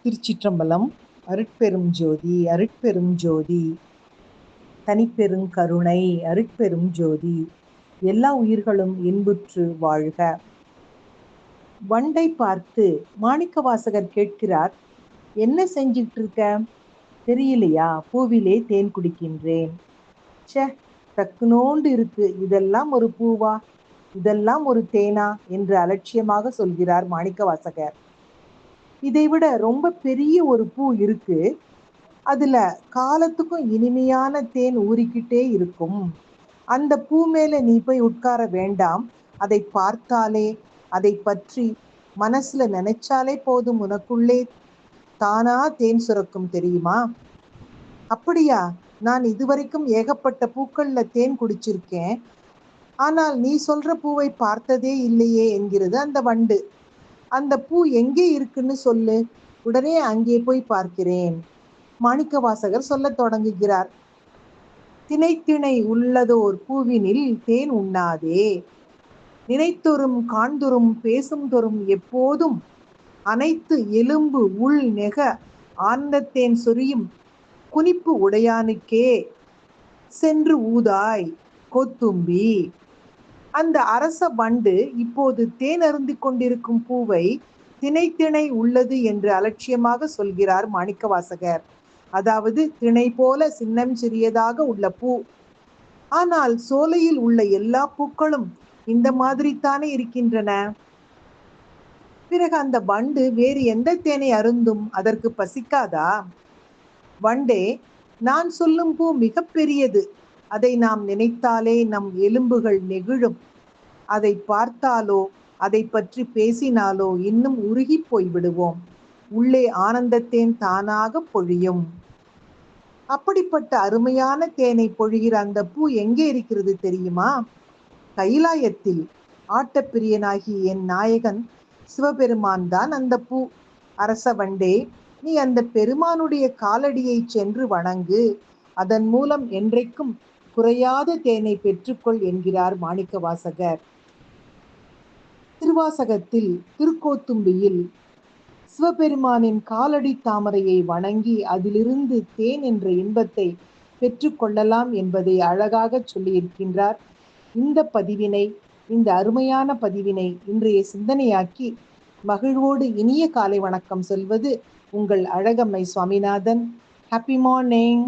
திருச்சிற்றம்பலம். அருட்பெரும் ஜோதி அருட்பெரும் ஜோதி தனிப்பெரும் கருணை அருட்பெரும் ஜோதி எல்லா உயிர்களும் இன்புற்று வாழ்க. வண்டை பார்த்து மாணிக்கவாசகர் கேட்கிறார், என்ன செஞ்சிட்டு இருக்க? தெரியலையா? பூவிலே தேன் குடிக்கின்றேன். ச்சே, தக்குனோண்டு இருக்கு, இதெல்லாம் ஒரு பூவா, இதெல்லாம் ஒரு தேனா என்று அலட்சியமாக சொல்கிறார் மாணிக்கவாசகர். இதைவிட ரொம்ப பெரிய ஒரு பூ இருக்கு, அதுல காலத்துக்கும் இனிமையான தேன் ஊறிக்கிட்டே இருக்கும். அந்த பூ மேல நீ போய் உட்கார வேண்டாம், அதை பார்த்தாலே, அதை பற்றி மனசுல நினைச்சாலே போதும், உனக்குள்ளே தானா தேன் சுரக்கும் தெரியுமா? அப்படியா? நான் இதுவரைக்கும் ஏகப்பட்ட பூக்கள்ல தேன் குடிச்சிருக்கேன், ஆனால் நீ சொல்ற பூவை பார்த்ததே இல்லையே என்கிறது அந்த வண்டு. அந்த பூ எங்கே இருக்குன்னு சொல்லு, உடனே அங்கே போய் பார்க்கிறேன். மாணிக்கவாசகர் சொல்லத் தொடங்குகிறார். திணைத்திணை உள்ளதோர் பூவினில் தேன் உண்ணாதே, நினைத்தொரும் காண்தொரும் பேசும்தொரும் எப்போதும் அனைத்து எலும்பு உள் நெக ஆனந்தத்தேன் சொரியும் குனிப்பு உடையானுக்கே சென்று ஊதாய் கொத்தும்பி. அந்த அரச வண்டு இப்போது தேன் அருந்திக் கொண்டிருக்கும் பூவை திணை உள்ளது என்று அலட்சியமாக சொல்கிறார் மாணிக்கவாசகர். அதாவது திணை போல சின்னம் சிறியதாக உள்ள பூ. ஆனால் சோலையில் உள்ள எல்லா பூக்களும் இந்த மாதிரி தானே இருக்கின்றன. பிறகு அந்த வண்டு வேறு எந்த தேனை அருந்தும்? அதற்கு பசிக்காதா? வண்டே, நான் சொல்லும் பூ மிக பெரியது. அதை நாம் நினைத்தாலே நம் எலும்புகள் நெகிழும். அதை பார்த்தாலோ அதை பற்றி பேசினாலோ இன்னும் உருகி போய்விடுவோம். உள்ளே ஆனந்தத்தேன் தானாக பொழியும். அப்படிப்பட்ட அருமையான தேனை பொழிகிற அந்த பூ எங்கே இருக்கிறது தெரியுமா? கைலாயத்தில். ஆட்டப்பிரியனாகி என் நாயகன் சிவபெருமான் தான் அந்த பூ. அரச வண்டே, நீ அந்த பெருமானுடைய காலடியை சென்று வணங்கு, அதன் மூலம் என்றைக்கும் குறையாத தேனை பெற்றுக்கொள் என்கிறார் மாணிக்கவாசகர். திருவாசகத்தில் திருக்கோத்தும்பியில் சிவபெருமானின் காலடி தாமரையை வணங்கி அதிலிருந்து தேன் என்ற இன்பத்தை பெற்றுக்கொள்ளலாம் என்பதை அழகாக சொல்லியிருக்கின்றார். இந்த பதிவினை, இந்த அருமையான பதிவினை இன்றைய சிந்தனையாக்கி மகிழ்வோடு இனிய காலை வணக்கம் சொல்வது உங்கள் அழகம்மை சுவாமிநாதன். Happy morning.